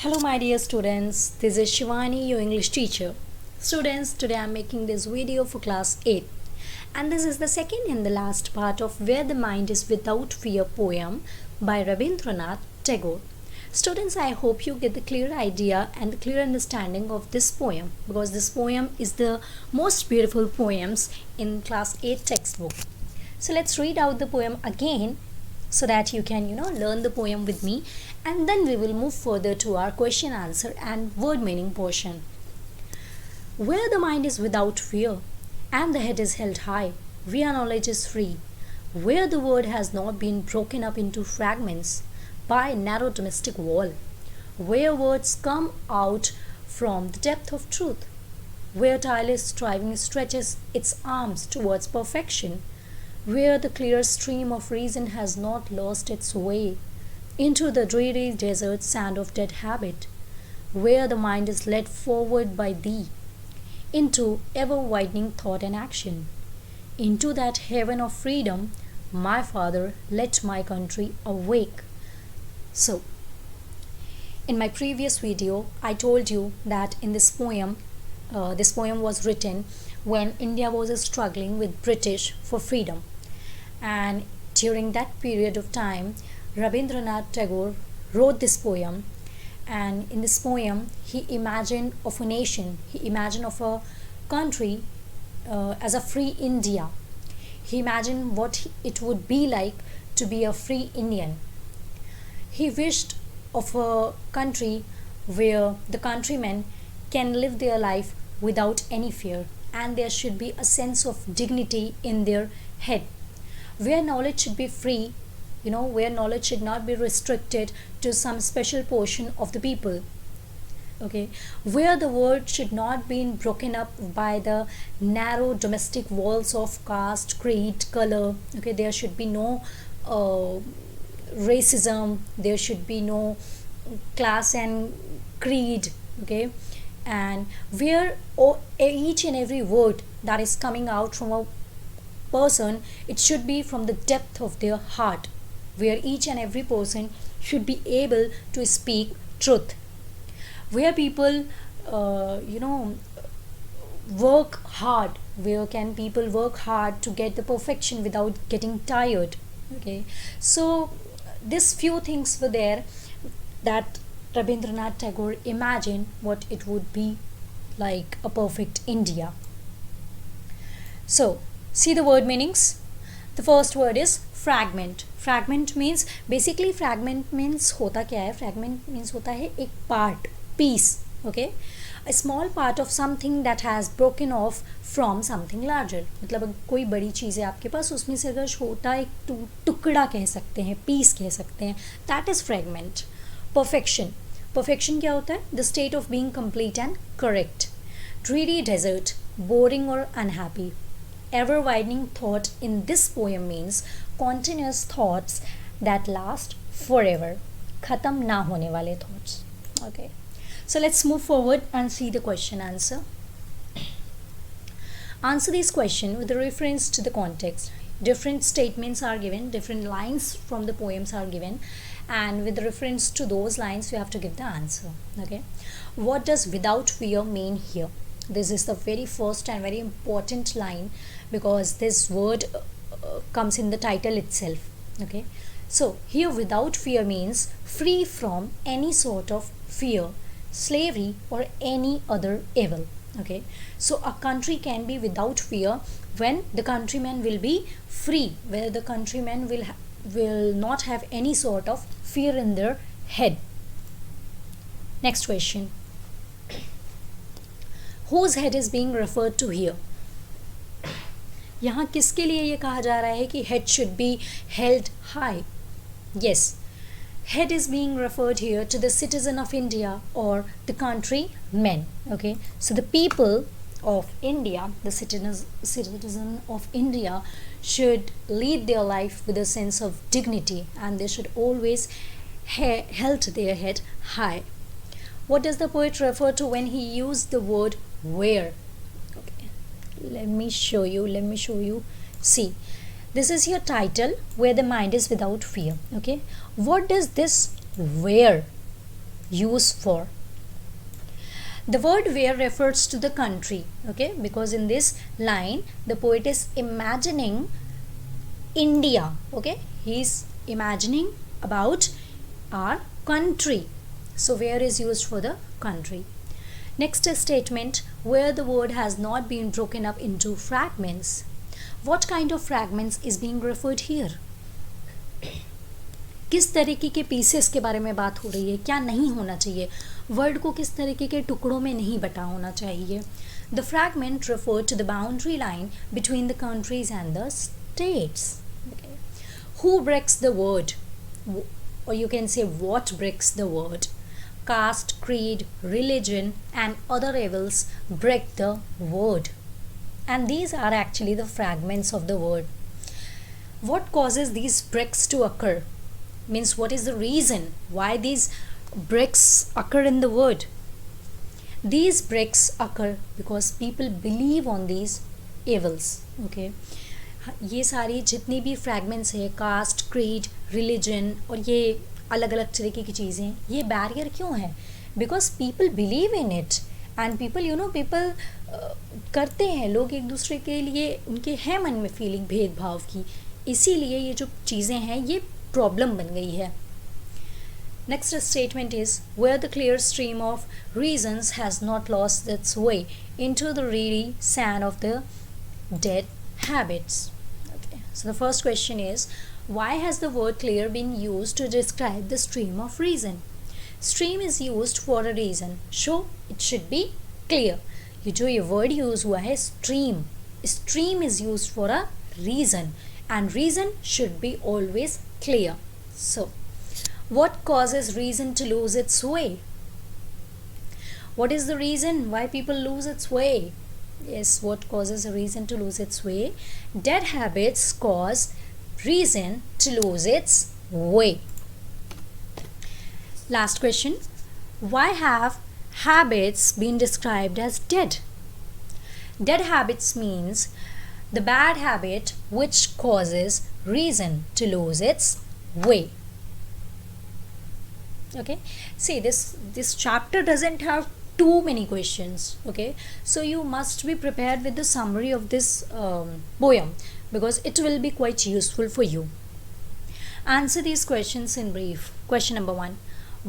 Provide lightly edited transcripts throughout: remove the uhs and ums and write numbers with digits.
Hello my dear students, this is Shivani, your English teacher. Students, today I am making this video for class 8 and this is the second and the last part of Where the Mind is Without Fear poem by Rabindranath Tagore. Students, I hope you get the clear idea and the clear understanding of this poem because this poem is the most beautiful poems in class 8 textbook. So let's read out the poem again so that you can learn the poem with me, and then we will move further to our question answer and word meaning portion. Where the mind is without fear and the head is held high, where knowledge is free, where the word has not been broken up into fragments by a narrow domestic wall, where words come out from the depth of truth, where tireless striving stretches its arms towards perfection, where the clear stream of reason has not lost its way into the dreary desert sand of dead habit, where the mind is led forward by thee into ever-widening thought and action, into that heaven of freedom, my Father, let my country awake. So, in my previous video, I told you that in this poem was written when India was struggling with British for freedom. And during that period of time, Rabindranath Tagore wrote this poem, and in this poem he imagined of a nation, he imagined of a country as a free India. He imagined what it would be like to be a free Indian. He wished of a country where the countrymen can live their life without any fear, and there should be a sense of dignity in their head, where knowledge should be free, where knowledge should not be restricted to some special portion of the people. Okay, where the word should not be broken up by the narrow domestic walls of caste, creed, color. Okay, there should be no racism, there should be no class and creed. Okay, and where each and every word that is coming out from a person, it should be from the depth of their heart, where each and every person should be able to speak truth, where people work hard, where can people work hard to get the perfection without getting tired. Okay, so these few things were there that Rabindranath Tagore imagined what it would be like a perfect India. So see the word meanings. The first word is fragment. Fragment means, basically fragment means होता क्या है? Fragment means होता है एक part, piece. Okay, a small part of something that has broken off from something larger. मतलब कोई बड़ी चीज़ है आपके पास, उसमें से अगर छोटा एक टुकड़ा कह सकते हैं, piece कह सकते हैं, that is fragment. Perfection. Perfection क्या होता है? The state of being complete and correct. Dreary desert, boring or unhappy. Ever-widening thought in this poem means continuous thoughts that last forever. खत्म ना होने वाले thoughts. Okay. So let's move forward and see the question answer. Answer this question with a reference to the context. Different statements are given, different lines from the poems are given, and with reference to those lines you have to give the answer. Okay. What does without fear mean here? This is the very first and very important line because this word comes in the title itself. Okay, so here without fear means free from any sort of fear, slavery or any other evil. Okay, so a country can be without fear when the countrymen will be free, where the countrymen will not have any sort of fear in their head. Next question. Whose head is being referred to here? यहाँ किसके लिए ये कहा जा रहा है कि head should be held high? Yes, head is being referred here to the citizen of India or the countrymen. Okay, so the people of India, the citizen of India should lead their life with a sense of dignity, and they should always held their head high. What does the poet refer to when he used the word where? Okay, let me show you. See, this is your title, Where the Mind is Without Fear. Okay, what does this where used for. The word where refers to the country, okay, because in this line the poet is imagining India, okay, he's imagining about our country. So where is used for the country. Next statement, where the word has not been broken up into fragments. What kind of fragments is being referred here? किस तरीके के pieces के बारे में बात हो रही है, क्या नहीं होना चाहिए, वर्ड को किस तरीके के टुकड़ों में नहीं बटा होना चाहिए. The fragment refer to the boundary line between the countries and the states. Who breaks the word, or you can say what breaks the word. Caste, creed, religion and other evils break the word, and these are actually the fragments of the word. What causes these breaks to occur? Means what is the reason why these breaks occur in the word? These breaks occur because people believe on these evils. Okay, ये सारी जितनी भी fragments है, cast, creed, religion और ये अलग अलग तरीके की चीज़ें, ये बैरियर क्यों है? Because people believe in it and people people करते हैं, लोग एक दूसरे के लिए, उनके है मन में फीलिंग भेदभाव की, इसीलिए ये जो चीज़ें हैं ये प्रॉब्लम बन गई है. Next statement is where the clear stream of reasons has not lost its way into the reedy sand of the dead habits. Okay, so the first question is, why has the word clear been used to describe the stream of reason? Stream is used for a reason, so it should be clear. ये जो ये word use हुआ है stream, stream is used for a reason and reason should be always clear. So what causes reason to lose its way? What is the reason why people lose its way? Yes, what causes a reason to lose its way? Dead habits cause reason to lose its way. Last question, why have habits been described as dead? Dead habits means the bad habit which causes reason to lose its way. Okay, see this chapter doesn't have too many questions, okay, so you must be prepared with the summary of this poem because it will be quite useful for you. Answer these questions in brief. Question number 1,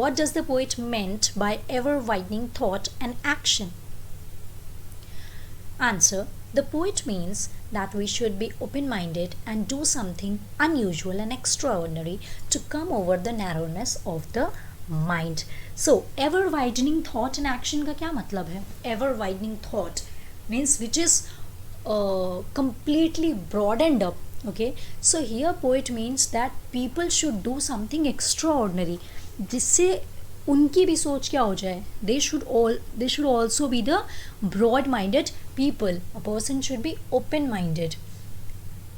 what does the poet meant by ever widening thought and action? Answer, the poet means that we should be open-minded and do something unusual and extraordinary to come over the narrowness of the mind. So ever widening thought and action का क्या मतलब है? Ever widening thought means which is completely broadened up. Okay, so here poet means that people should do something extraordinary, जिससे उनकी भी सोच क्या हो जाए, they should also be the broad-minded people. A person should be open-minded.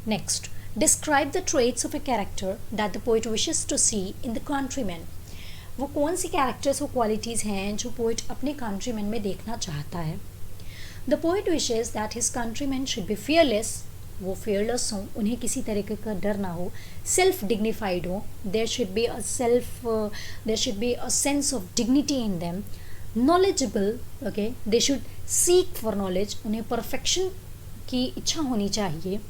Next, describe the traits of a character that the poet wishes to see in the countryman. वो कौन सी characters और क्वालिटीज़ हैं जो पोइट अपने countryman में देखना चाहता है? The poet wishes that his countryman should be fearless, वो फियरलेस हों, उन्हें किसी तरीके का डर ना हो, सेल्फ डिग्निफाइड हो, there should be a sense of dignity in them, knowledgeable, okay, they should seek for knowledge, उन्हें परफेक्शन की इच्छा होनी चाहिए,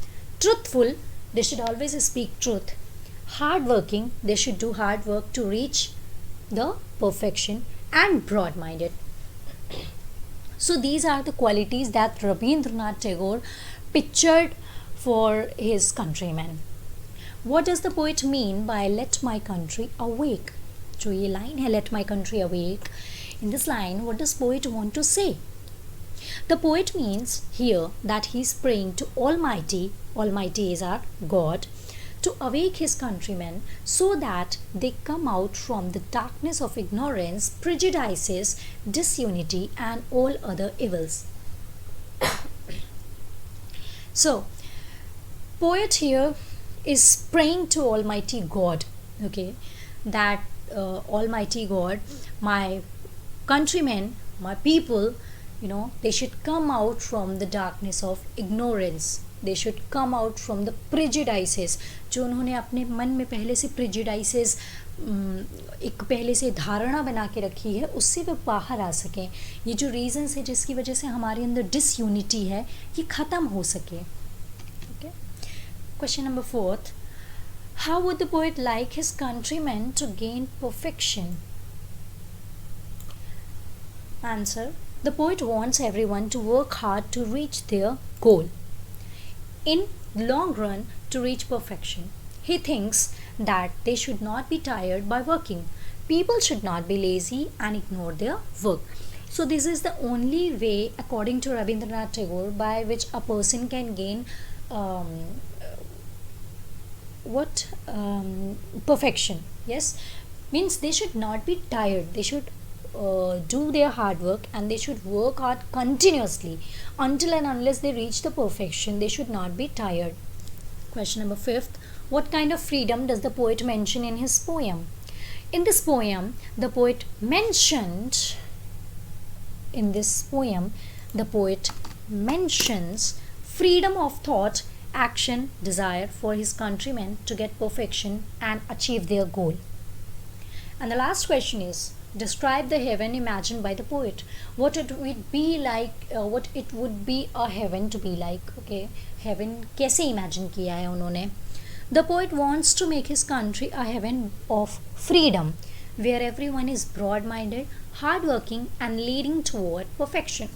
truthful, they should always speak truth, hard working, they should do hard work to reach the perfection, and broad-minded. So these are the qualities that Rabindranath Tagore pictured for his countrymen. What does the poet mean by let my country awake? जो ये line है let my country awake, in this line what does poet want to say? The poet means here that he is praying to Almighty is our God, to awake his countrymen so that they come out from the darkness of ignorance, prejudices, disunity and all other evils. So poet here is praying to Almighty God, okay, that Almighty God, my countrymen, my people, they should come out from the darkness of ignorance. They should come out from the prejudices, जो उन्होंने अपने मन में पहले से prejudices एक पहले से धारणा बना के रखी है उससे वो बाहर आ सकें, ये जो रीजंस है जिसकी वजह से हमारे अंदर डिसयूनिटी है ये ख़त्म हो सके. Okay. Question number 4. How would the poet like his countryman to gain perfection? Answer. The poet wants everyone to work hard to reach their goal. In long run, to reach perfection. He thinks that they should not be tired by working. People should not be lazy and ignore their work. So this is the only way, according to Rabindranath Tagore, by which a person can gain um, perfection. Yes, means they should not be tired. They should do their hard work and they should work hard continuously until and unless they reach the perfection. They should not be tired. Question number 5. What kind of freedom does the poet mention in his poem? In this poem, the poet mentions freedom of thought, action, desire for his countrymen to get perfection and achieve their goal. And the last question is, describe the heaven imagined by the poet. What it would be like, what it would be a heaven to be like. Okay, heaven कैसे imagine किया है उन्होंने? The poet wants to make his country a heaven of freedom, where everyone is broad-minded, hardworking, and leading toward perfection.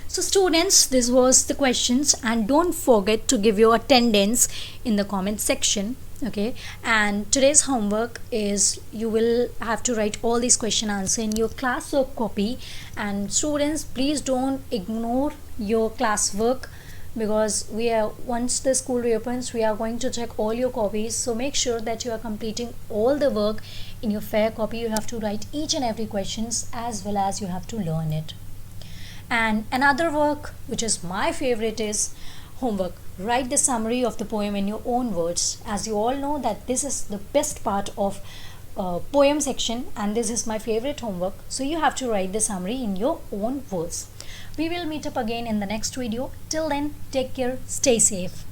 So students, this was the questions, and don't forget to give your attendance in the comment section. Okay, and today's homework is you will have to write all these question answer in your classwork copy. And students, please don't ignore your classwork, because once the school reopens, we are going to check all your copies. So make sure that you are completing all the work in your fair copy. You have to write each and every questions as well as you have to learn it. And another work which is my favorite is homework. Write the summary of the poem in your own words. As you all know that this is the best part of poem section, and this is my favorite homework. So you have to write the summary in your own words. We will meet up again in the next video. Till then, take care, stay safe.